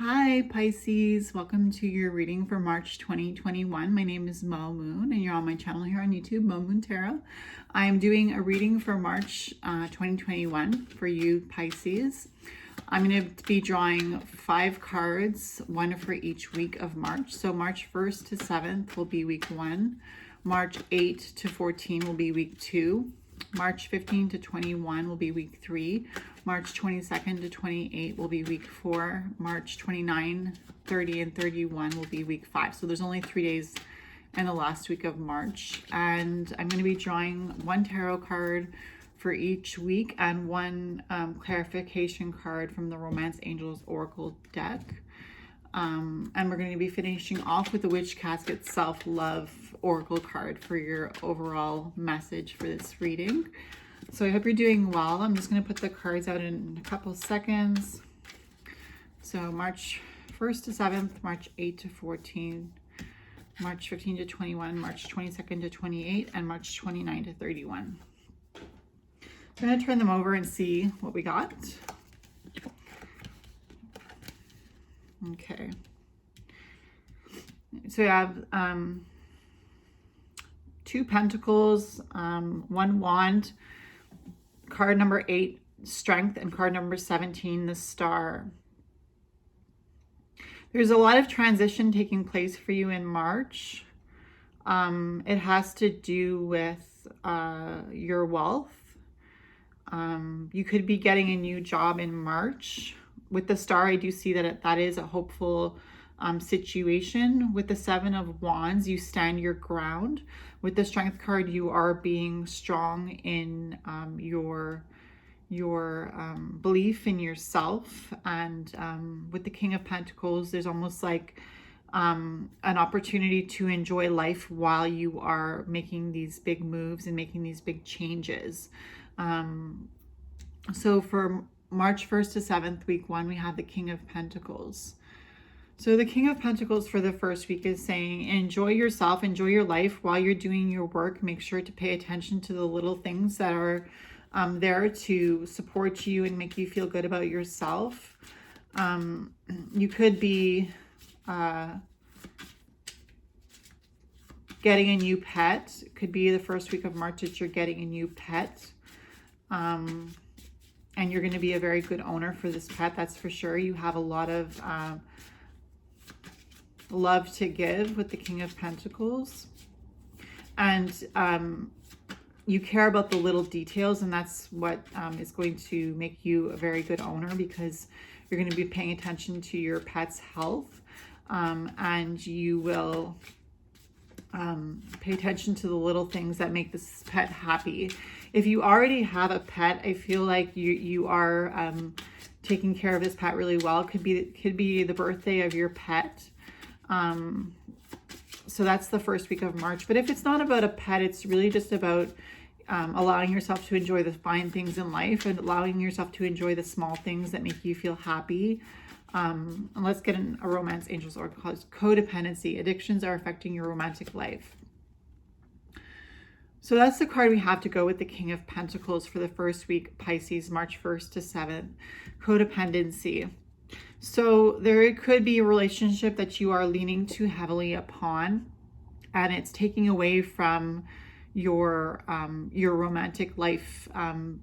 Hi Pisces, welcome to your reading for March 2021. My name is Mauh Moon and you're on my channel here on YouTube, Mauh Moon Tarot. I am doing a reading for March 2021 for you Pisces. I'm going to be drawing 5 cards, one for each week of March. So March 1st to 7th will be week 1. March 8 to 14 will be week 2. March 15 to 21 will be week 3. March 22nd to 28 will be week 4. March 29, 30, and 31 will be week 5. So there's only 3 days in the last week of March. And I'm going to be drawing one tarot card for each week and one clarification card from the Romance Angels Oracle deck. And we're going to be finishing off with the Witch Casket Self-Love Oracle card for your overall message for this reading. So I hope you're doing well. I'm just going to put the cards out in a couple seconds. So March 1st to 7th, March 8 to 14, March 15 to 21, March 22nd to 28, and March 29 to 31. I'm going to turn them over and see what we got. Okay. So we have 2 pentacles, 1 wand, card number 8, strength, and card number 17, the star. There's a lot of transition taking place for you in March. It has to do with your wealth. You could be getting a new job in March. With the star, I do see that that is a hopeful situation. With the 7 of Wands, you stand your ground. With the Strength card, you are being strong in your belief in yourself. And with the King of Pentacles, there's almost like an opportunity to enjoy life while you are making these big moves and making these big changes. So for March 1st to 7th, week 1, we have the King of Pentacles. So the King of Pentacles for the first week is saying, enjoy yourself, enjoy your life while you're doing your work. Make sure to pay attention to the little things that are there to support you and make you feel good about yourself. You could be getting a new pet. It could be the first week of March that you're getting a new pet. And you're going to be a very good owner for this pet, that's for sure. You have a lot of love to give with the King of Pentacles. And you care about the little details, and that's what is going to make you a very good owner, because you're going to be paying attention to your pet's health. And you will pay attention to the little things that make this pet happy. If you already have a pet, I feel like you are taking care of this pet really well. Could be the birthday of your pet. So that's the first week of March. But if it's not about a pet, it's really just about allowing yourself to enjoy the fine things in life and allowing yourself to enjoy the small things that make you feel happy. And let's get in a Romance Angels Oracle called Codependency. Addictions are affecting your romantic life. So that's the card we have to go with the King of Pentacles for the first week, Pisces, March 1st to 7th. Codependency. So there could be a relationship that you are leaning too heavily upon, and it's taking away from your romantic life.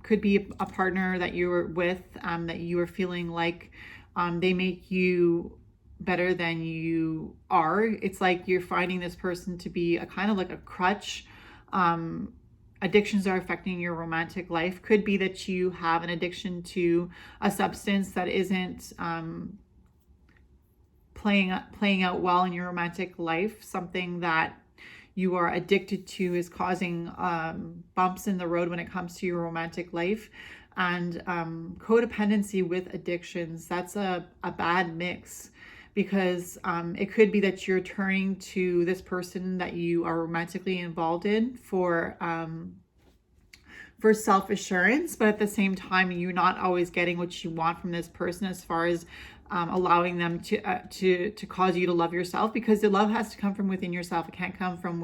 Could be a partner that you're with, that you are feeling like they make you better than you are. It's like you're finding this person to be a kind of like a crutch. Addictions are affecting your romantic life. Could be that you have an addiction to a substance that isn't playing out well in your romantic life. Something that you are addicted to is causing bumps in the road when it comes to your romantic life. And codependency with addictions, that's a bad mix, because it could be that you're turning to this person that you are romantically involved in for self-assurance, but at the same time, you're not always getting what you want from this person as far as allowing them to cause you to love yourself, because the love has to come from within yourself. It can't come from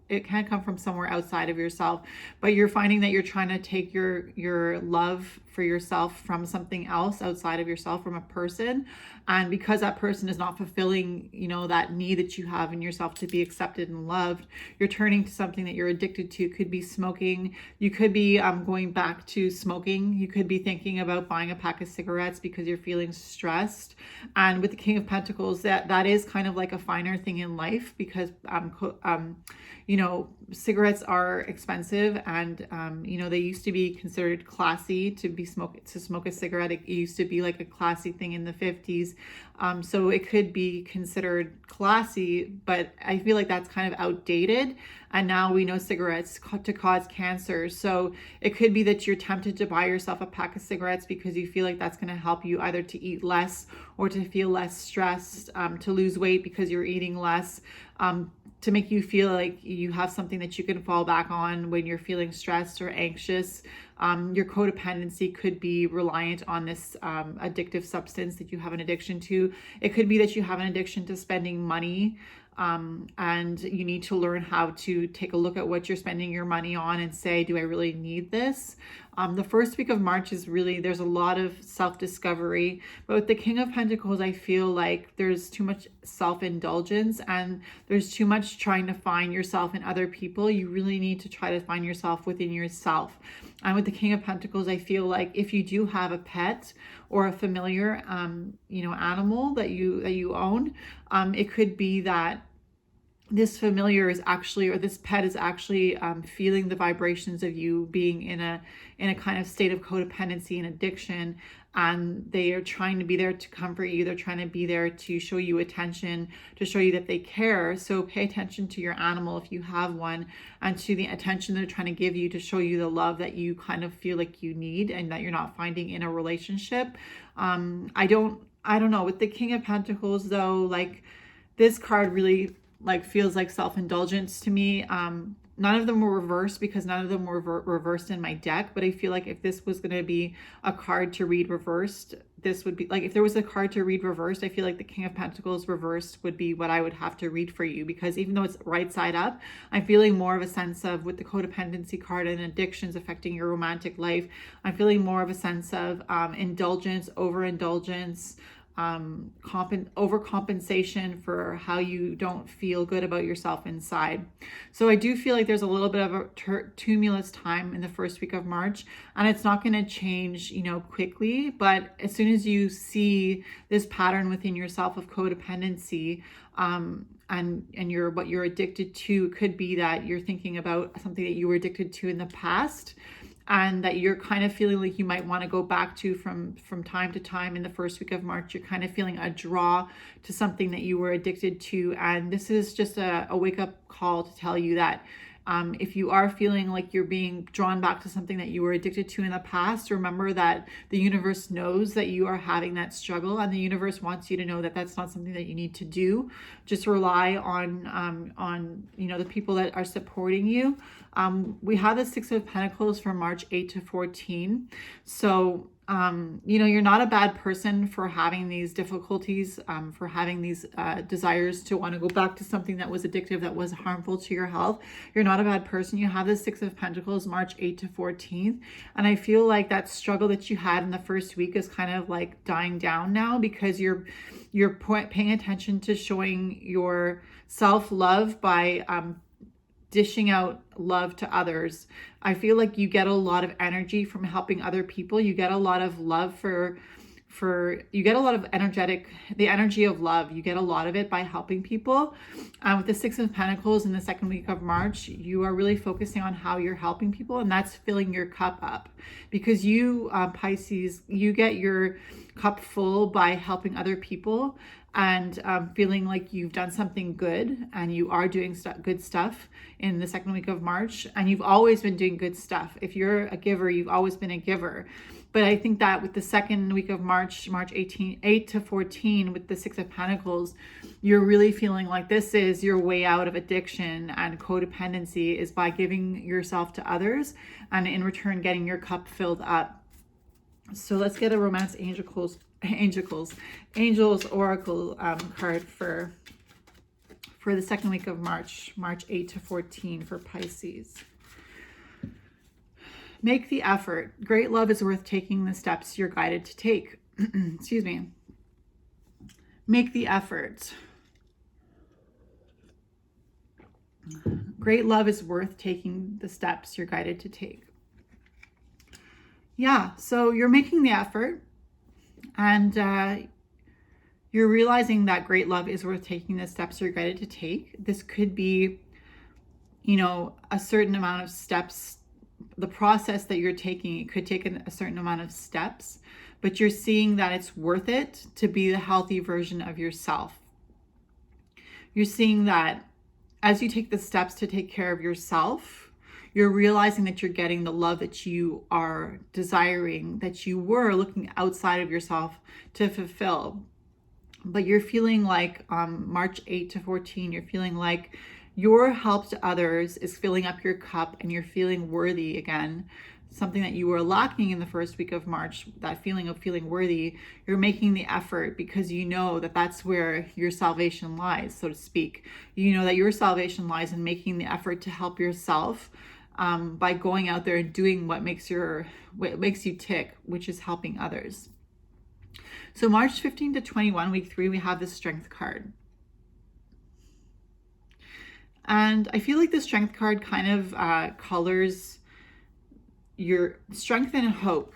come from somewhere outside of yourself, but you're finding that you're trying to take your love for yourself from something else outside of yourself, from a person. And because that person is not fulfilling, that need that you have in yourself to be accepted and loved, you're turning to something that you're addicted to. Could be smoking. You could be going back to smoking. You could be thinking about buying a pack of cigarettes because you're feeling stressed. And with the King of Pentacles, that is kind of like a finer thing in life, because cigarettes are expensive, and they used to be considered classy to smoke a cigarette. It used to be like a classy thing in the 50s, so it could be considered classy, but I feel like that's kind of outdated, and now we know cigarettes to cause cancer. So it could be that you're tempted to buy yourself a pack of cigarettes because you feel like that's going to help you either to eat less or to feel less stressed, to lose weight because you're eating less, to make you feel like you have something that you can fall back on when you're feeling stressed or anxious. Your codependency could be reliant on this addictive substance that you have an addiction to. It could be that you have an addiction to spending money, and you need to learn how to take a look at what you're spending your money on and say, do I really need this? The first week of March is really, there's a lot of self-discovery, but with the King of Pentacles, I feel like there's too much self-indulgence and there's too much trying to find yourself in other people. You really need to try to find yourself within yourself. And with the King of Pentacles, I feel like if you do have a pet or a familiar, animal that you own, it could be that this familiar is actually, or this pet is actually feeling the vibrations of you being in a kind of state of codependency and addiction, and they are trying to be there to comfort you. They're trying to be there to show you attention, to show you that they care. So pay attention to your animal if you have one, and to the attention they're trying to give you to show you the love that you kind of feel like you need and that you're not finding in a relationship. I don't know, with the King of Pentacles though, like this card really feels like self-indulgence to me. None of them were reversed because none of them were reversed in my deck, but I feel like if this was going to be a card to read reversed, this would be like, if there was a card to read reversed, I feel like the King of Pentacles reversed would be what I would have to read for you, because even though it's right side up, I'm feeling more of a sense of, with the codependency card and addictions affecting your romantic life, I'm feeling more of a sense of indulgence, overindulgence, overcompensation for how you don't feel good about yourself inside. So I do feel like there's a little bit of a tumultuous time in the first week of March, and it's not going to change, quickly. But as soon as you see this pattern within yourself of codependency, and what you're addicted to, it could be that you're thinking about something that you were addicted to in the past, and that you're kind of feeling like you might want to go back to from time to time in the first week of March. You're kind of feeling a draw to something that you were addicted to. And this is just a wake-up call to tell you that if you are feeling like you're being drawn back to something that you were addicted to in the past, remember that the universe knows that you are having that struggle, and the universe wants you to know that that's not something that you need to do. Just rely on the people that are supporting you. We have the Six of Pentacles from March 8 to 14. So you're not a bad person for having these difficulties, for having these desires to want to go back to something that was addictive, that was harmful to your health. You're not a bad person. You have the Six of Pentacles, March 8 to 14. And I feel like that struggle that you had in the first week is kind of like dying down now, because you're paying attention to showing your self-love by dishing out love to others. I feel like you get a lot of energy from helping other people. You get a lot of love you get a lot of the energy of love. You get a lot of it by helping people. With the Six of Pentacles in the second week of March, you are really focusing on how you're helping people, and that's filling your cup up, because you, Pisces, you get your cup full by helping other people and feeling like you've done something good, and you are doing good stuff in the second week of March, and you've always been doing good stuff. If you're a giver, you've always been a giver. But I think that with the second week of March 8 to 14, with the Six of Pentacles, you're really feeling like this is your way out of addiction and codependency, is by giving yourself to others and in return getting your cup filled up. So let's get a Romance Angels Oracle card for for the second week of March, March 8 to 14 for Pisces. Make the effort. Great love is worth taking the steps you're guided to take. Excuse me. Make the effort. Great love is worth taking the steps you're guided to take. Yeah, so you're making the effort, and you're realizing that great love is worth taking the steps you're guided to take. This could be, you know, a certain amount of steps. The process that you're taking, it could take a certain amount of steps, but you're seeing that it's worth it to be the healthy version of yourself. You're seeing that as you take the steps to take care of yourself, you're realizing that you're getting the love that you are desiring, that you were looking outside of yourself to fulfill. But you're feeling like March 8 to 14, you're feeling like your help to others is filling up your cup and you're feeling worthy again. Something that you were lacking in the first week of March, that feeling of feeling worthy, you're making the effort because you know that that's where your salvation lies, so to speak. You know that your salvation lies in making the effort to help yourself by going out there and doing what makes you tick, which is helping others. So March 15 to 21, week 3, we have the Strength card. And I feel like the Strength card kind of colors your strength and hope,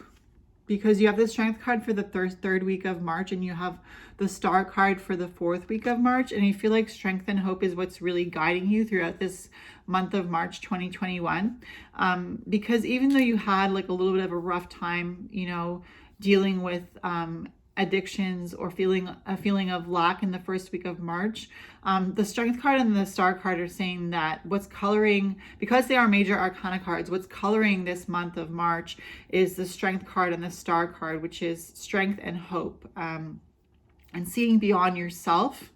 because you have the Strength card for the third week of March, and you have the Star card for the 4th week of March. And I feel like strength and hope is what's really guiding you throughout this month of March 2021. Because even though you had like a little bit of a rough time, you know, dealing with addictions or a feeling of lack in the first week of March, the Strength card and the Star card are saying that what's coloring, because they are major arcana cards, what's coloring this month of March is the Strength card and the Star card, which is strength and hope, and seeing beyond yourself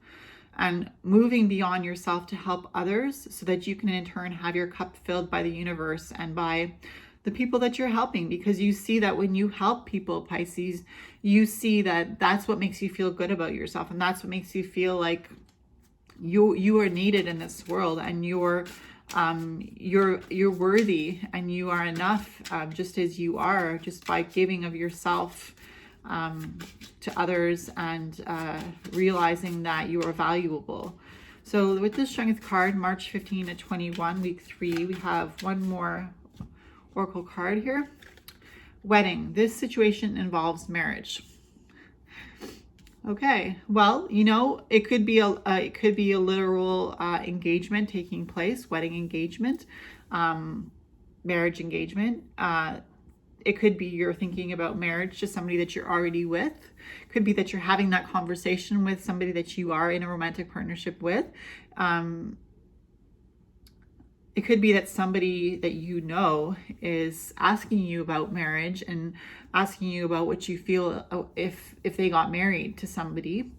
and moving beyond yourself to help others, so that you can in turn have your cup filled by the universe and by the people that you're helping. Because you see that when you help people, Pisces, you see that that's what makes you feel good about yourself, and that's what makes you feel like you are needed in this world, and you're worthy, and you are enough, just as you are, just by giving of yourself to others, and realizing that you are valuable. So with the Strength card, March 15 to 21, week 3, we have one more Oracle card here. Wedding. This situation involves marriage. Okay, well, you know, it could be a literal engagement taking place, wedding engagement, marriage engagement. It could be you're thinking about marriage to somebody that you're already with. It could be that you're having that conversation with somebody that you are in a romantic partnership with. It could be that somebody that you know is asking you about marriage and asking you about what you feel if they got married to somebody.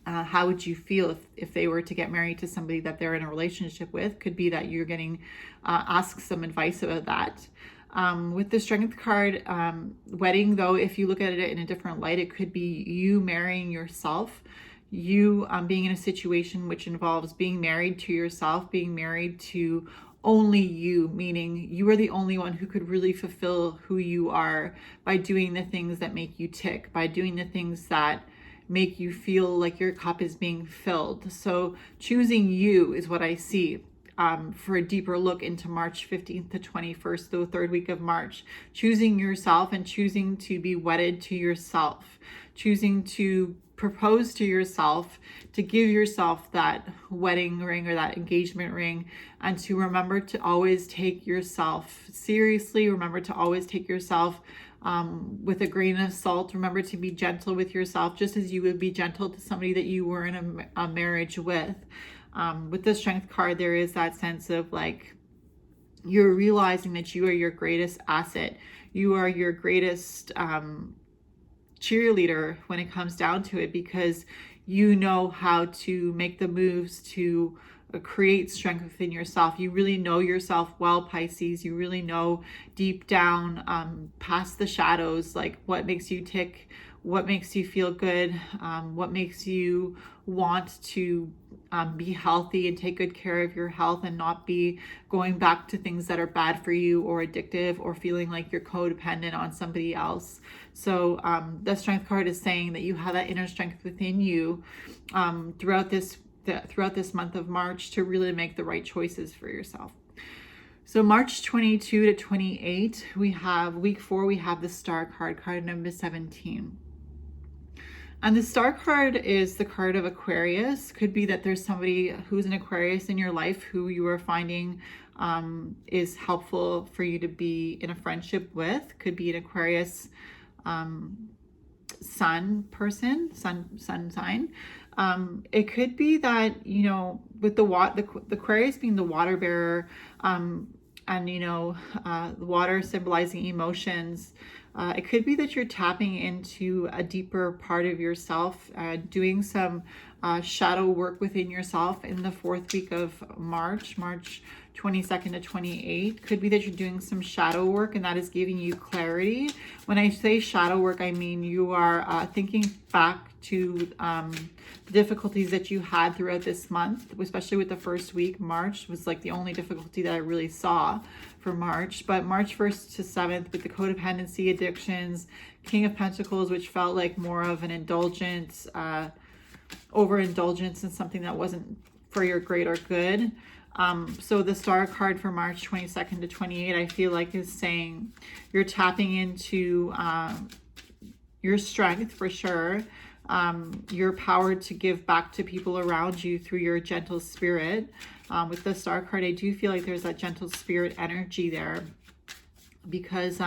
How would you feel if they were to get married to somebody that they're in a relationship with? Could be that you're getting asked some advice about that. With the Strength card, wedding, though, if you look at it in a different light, it could be you marrying yourself. You being in a situation which involves being married to yourself, being married to only you, meaning you are the only one who could really fulfill who you are by doing the things that make you tick, by doing the things that make you feel like your cup is being filled. So choosing you is what I see for a deeper look into March 15th to 21st, the 3rd week of March. Choosing yourself and choosing to be wedded to yourself, choosing to propose to yourself, to give yourself that wedding ring or that engagement ring, and to remember to always take yourself seriously. Remember to always take yourself with a grain of salt. Remember to be gentle with yourself, just as you would be gentle to somebody that you were in a marriage with. With the Strength card, there is that sense of like, you're realizing that you are your greatest asset. You are your greatest cheerleader when it comes down to it, because you know how to make the moves to create strength within yourself. You really know yourself well, Pisces. You really know deep down, past the shadows, like what makes you tick, what makes you feel good, what makes you want to be healthy and take good care of your health and not be going back to things that are bad for you or addictive or feeling like you're codependent on somebody else. So the Strength card is saying that you have that inner strength within you throughout this month of March to really make the right choices for yourself. So March 22 to 28, we have week 4, we have the Star card, card number 17. And the Star card is the card of Aquarius. Could be that there's somebody who's an Aquarius in your life who you are finding is helpful for you to be in a friendship with. Could be an Aquarius sun sign. It could be that, you know, with the Aquarius being the water bearer, and you know, the water symbolizing emotions, it could be that you're tapping into a deeper part of yourself, doing some shadow work within yourself in the 4th week of March 22nd to 28. Could be that you're doing some shadow work and that is giving you clarity. When I say shadow work, I mean you are thinking back to the difficulties that you had throughout this month, especially with the first week. March was like the only difficulty that I really saw for March. But March 1st to 7th with the codependency, addictions, King of Pentacles, which felt like more of an indulgence, overindulgence in something that wasn't for your greater good. So the Star card for March 22nd to 28, I feel like is saying you're tapping into your strength for sure. Your power to give back to people around you through your gentle spirit. With the Star card, I do feel like there's that gentle spirit energy there because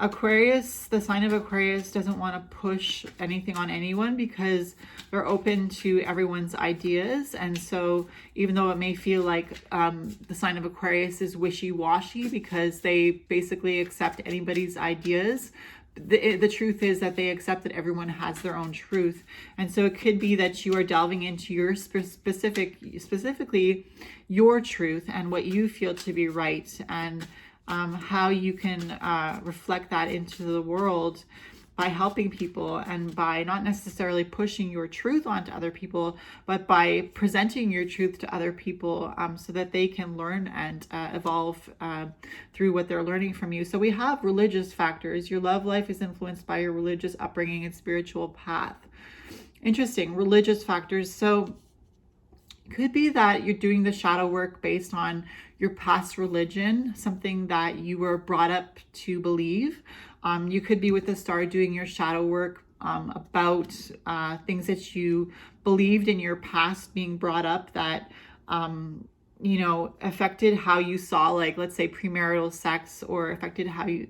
Aquarius, the sign of Aquarius, doesn't want to push anything on anyone because they're open to everyone's ideas. And so even though it may feel like the sign of Aquarius is wishy-washy because they basically accept anybody's ideas, the truth is that they accept that everyone has their own truth. And so it could be that you are delving into your specifically your truth and what you feel to be right, and how you can reflect that into the world by helping people and by not necessarily pushing your truth onto other people, but by presenting your truth to other people so that they can learn and evolve through what they're learning from you. So we have religious factors. Your love life is influenced by your religious upbringing and spiritual path. Interesting, religious factors. So it could be that you're doing the shadow work based on your past religion, something that you were brought up to believe. You could be with the Star doing your shadow work about things that you believed in your past being brought up that, you know, affected how you saw, like, let's say premarital sex, or affected how you,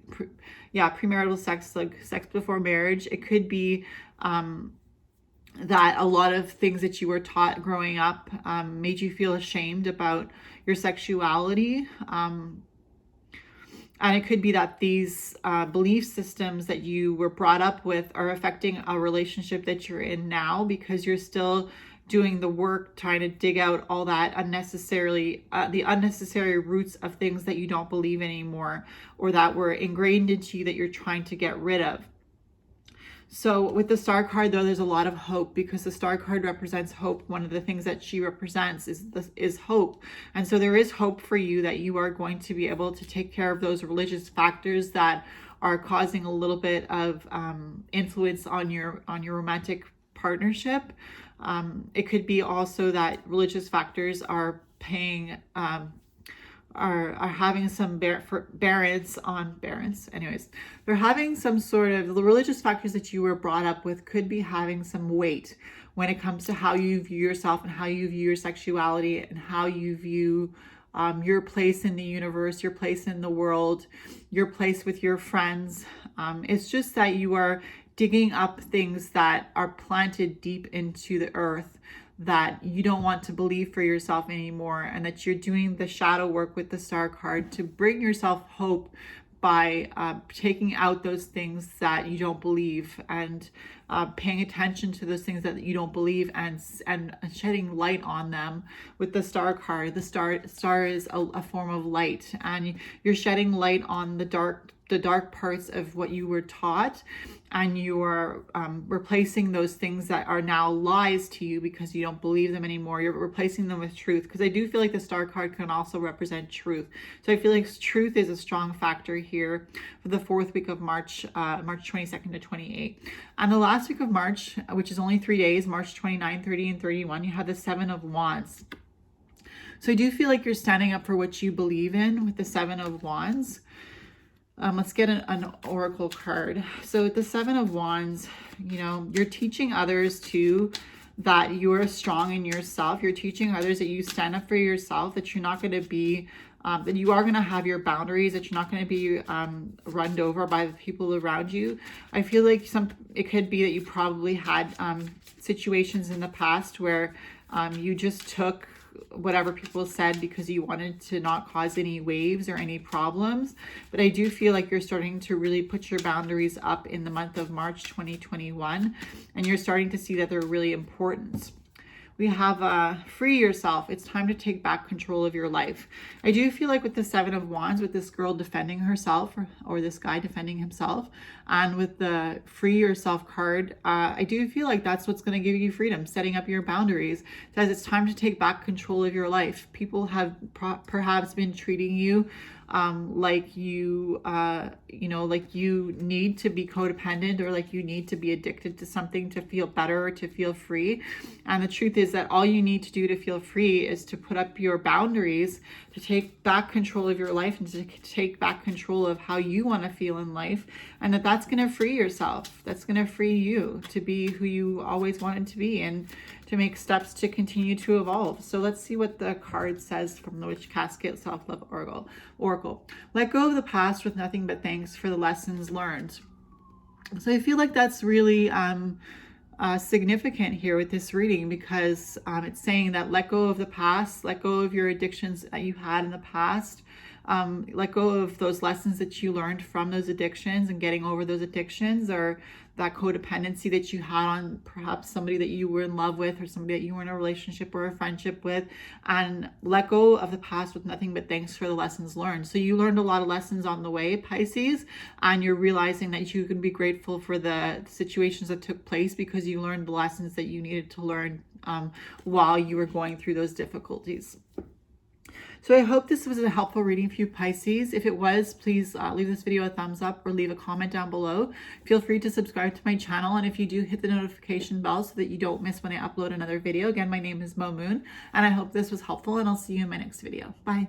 premarital sex, like sex before marriage. It could be that a lot of things that you were taught growing up made you feel ashamed about your sexuality. And it could be that these belief systems that you were brought up with are affecting a relationship that you're in now, because you're still doing the work trying to dig out all that the unnecessary roots of things that you don't believe anymore, or that were ingrained into you that you're trying to get rid of. So with the Star card, though, there's a lot of hope, because the Star card represents hope. One of the things that she represents is hope. And so there is hope for you that you are going to be able to take care of those religious factors that are causing a little bit of influence on your romantic partnership. It could be also that religious factors are paying are having some anyways, they're having some sort of, the religious factors that you were brought up with could be having some weight when it comes to how you view yourself and how you view your sexuality and how you view your place in the universe, your place in the world, your place with your friends. It's just that you are digging up things that are planted deep into the earth that you don't want to believe for yourself anymore, and that you're doing the shadow work with the Star card to bring yourself hope by taking out those things that you don't believe. And paying attention to those things that you don't believe, and shedding light on them. With the Star card, the star is a form of light, and you're shedding light on the dark parts of what you were taught, and you are replacing those things that are now lies to you because you don't believe them anymore. You're replacing them with truth, because I do feel like the Star card can also represent truth. So I feel like truth is a strong factor here for the 4th week of March, March 22nd to 28th. And the last week of March, which is only 3 days, March 29, 30, and 31, you have the 7 of Wands. So I do feel like you're standing up for what you believe in with the 7 of Wands. Let's get an oracle card. So with the 7 of Wands, you know, you're teaching others too that you are strong in yourself. You're teaching others that you stand up for yourself, that you're not going to be, that you are going to have your boundaries, that you're not going to be run over by the people around you. I feel like it could be that you probably had situations in the past where you just took whatever people said because you wanted to not cause any waves or any problems. But I do feel like you're starting to really put your boundaries up in the month of March 2021, and you're starting to see that they're really important. We have free yourself. It's time to take back control of your life. I do feel like with the 7 of Wands, with this girl defending herself, or this guy defending himself, and with the free yourself card, I do feel like that's what's going to give you freedom, setting up your boundaries. It says it's time to take back control of your life. People have perhaps been treating you like you know, like you need to be codependent, or like you need to be addicted to something to feel better or to feel free. And the truth is that all you need to do to feel free is to put up your boundaries, to take back control of your life, and to take back control of how you want to feel in life. And that's going to free yourself. That's going to free you to be who you always wanted to be, and to make steps to continue to evolve. So let's see what the card says from the Witch Casket Self-Love Oracle. Let go of the past with nothing but thanks for the lessons learned. So I feel like that's really significant here with this reading, because it's saying that let go of the past, let go of your addictions that you had in the past, let go of those lessons that you learned from those addictions, and getting over those addictions, or that codependency that you had on perhaps somebody that you were in love with, or somebody that you were in a relationship or a friendship with. And let go of the past with nothing but thanks for the lessons learned. So you learned a lot of lessons on the way, Pisces, and you're realizing that you can be grateful for the situations that took place, because you learned the lessons that you needed to learn while you were going through those difficulties. So I hope this was a helpful reading for you, Pisces. If it was, please leave this video a thumbs up, or leave a comment down below. Feel free to subscribe to my channel, and if you do, hit the notification bell so that you don't miss when I upload another video. Again, my name is Mo Moon, and I hope this was helpful, and I'll see you in my next video. Bye.